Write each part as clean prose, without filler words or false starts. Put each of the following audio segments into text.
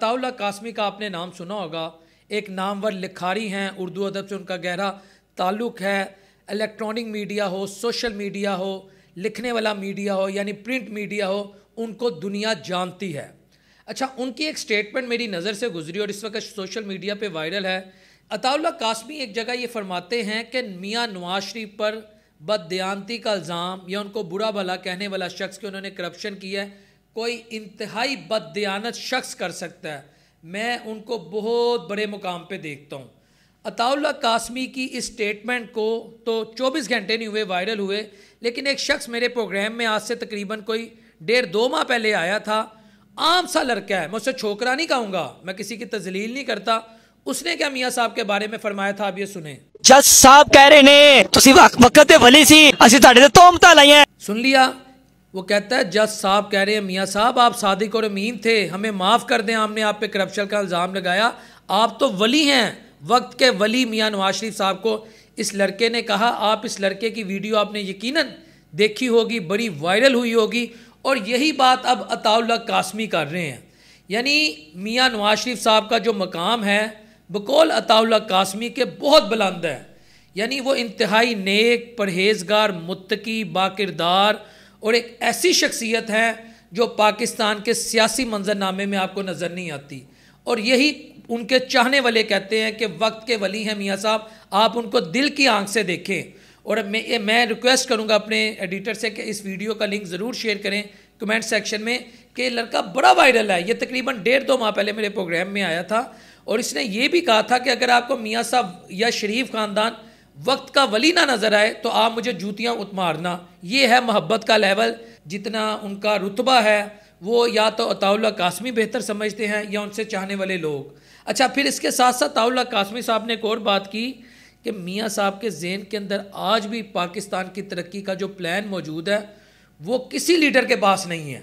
عطا اللہ قاسمی کا آپ نے نام سنا ہوگا. ایک نامور لکھاری ہیں, اردو ادب سے ان کا گہرا تعلق ہے. الیکٹرانک میڈیا ہو, سوشل میڈیا ہو, لکھنے والا میڈیا ہو یعنی پرنٹ میڈیا ہو, ان کو دنیا جانتی ہے. اچھا, ان کی ایک سٹیٹمنٹ میری نظر سے گزری اور اس وقت سوشل میڈیا پہ وائرل ہے. عطا اللہ قاسمی ایک جگہ یہ فرماتے ہیں کہ میاں نواز شریف پر بددیانتی کا الزام یا ان کو برا بھلا کہنے والا شخص کہ انہوں نے کرپشن کی ہے, کوئی انتہائی بددیانت شخص کر سکتا ہے. میں ان کو بہت بڑے مقام پہ دیکھتا ہوں. عطا اللہ قاسمی کی اس سٹیٹمنٹ کو تو 24 گھنٹے نہیں ہوئے وائرل ہوئے, لیکن ایک شخص میرے پروگرام میں آج سے تقریباً کوئی 1.5-2 ماہ پہلے آیا تھا. عام سا لڑکا ہے, میں اسے چھوکرا نہیں کہوں گا, میں کسی کی تذلیل نہیں کرتا. اس نے کیا میاں صاحب کے بارے میں فرمایا تھا, آپ یہ سنیں. جج صاحب کہہ رہے نے تسی وقت ولی سی اسی تہاڈے تے تہمتاں لائیاں. سن لیا, وہ کہتا ہے جج صاحب کہہ رہے ہیں میاں صاحب آپ صادق اور امین تھے, ہمیں معاف کر دیں, ہم نے آپ پہ کرپشن کا الزام لگایا, آپ تو ولی ہیں, وقت کے ولی میاں نواز شریف صاحب کو. اس لڑکے نے کہا, آپ اس لڑکے کی ویڈیو آپ نے یقیناً دیکھی ہوگی, بڑی وائرل ہوئی ہوگی, اور یہی بات اب عطا اللہ قاسمی کر رہے ہیں. یعنی میاں نواز شریف صاحب کا جو مقام ہے بقول عطا اللہ قاسمی کے بہت بلند ہے. یعنی وہ انتہائی نیک, پرہیزگار, متقی, باکردار اور ایک ایسی شخصیت ہے جو پاکستان کے سیاسی منظرنامے میں آپ کو نظر نہیں آتی. اور یہی ان کے چاہنے والے کہتے ہیں کہ وقت کے ولی ہیں میاں صاحب, آپ ان کو دل کی آنکھ سے دیکھیں. اور میں ریکویسٹ کروں گا اپنے ایڈیٹر سے کہ اس ویڈیو کا لنک ضرور شیئر کریں کمنٹ سیکشن میں, کہ لڑکا بڑا وائرل ہے. یہ تقریباً 1.5-2 ماہ پہلے میرے پروگرام میں آیا تھا, اور اس نے یہ بھی کہا تھا کہ اگر آپ کو میاں صاحب یا شریف خاندان وقت کا ولی نہ نظر آئے تو آپ مجھے جوتیاں مارنا. یہ ہے محبت کا لیول. جتنا ان کا رتبہ ہے وہ یا تو عطا اللہ قاسمی بہتر سمجھتے ہیں یا ان سے چاہنے والے لوگ. اچھا, پھر اس کے ساتھ ساتھ عطا اللہ قاسمی صاحب نے ایک اور بات کی کہ میاں صاحب کے ذہن کے اندر آج بھی پاکستان کی ترقی کا جو پلان موجود ہے وہ کسی لیڈر کے پاس نہیں ہے.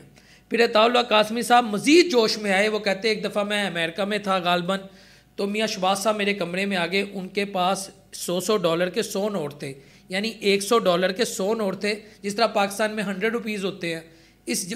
پھر عطا اللہ قاسمی صاحب مزید جوش میں آئے. وہ کہتے ہیں ایک دفعہ میں امریکہ میں تھا غالباً, تو میاں شہباز صاحب میرے کمرے میں آگے, ان کے پاس $100 کے 100 نوٹ تھے, یعنی $100 کے 100 نوٹ تھے, جس طرح پاکستان میں 100 روپیز ہوتے ہیں.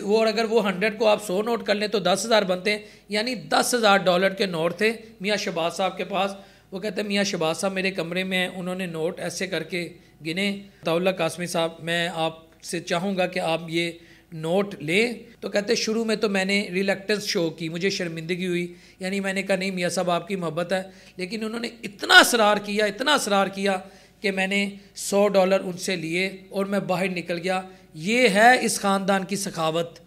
اور اگر وہ 100 کو آپ 100 نوٹ کر لیں تو 10,000 بنتے ہیں, یعنی $10,000 کے نوٹ تھے میاں شہباز صاحب کے پاس. وہ کہتے ہیں میاں شہباز صاحب میرے کمرے میں ہیں, انہوں نے نوٹ ایسے کر کے گنے. عطا اللہ قاسمی صاحب میں آپ سے چاہوں گا کہ آپ یہ نوٹ لیں. تو کہتے شروع میں تو میں نے ریلیکٹنس شو کی, مجھے شرمندگی ہوئی, یعنی میں نے کہا نہیں میاں صاحب آپ کی محبت ہے, لیکن انہوں نے اتنا اصرار کیا کہ میں نے $100 ان سے لیے اور میں باہر نکل گیا. یہ ہے اس خاندان کی سخاوت.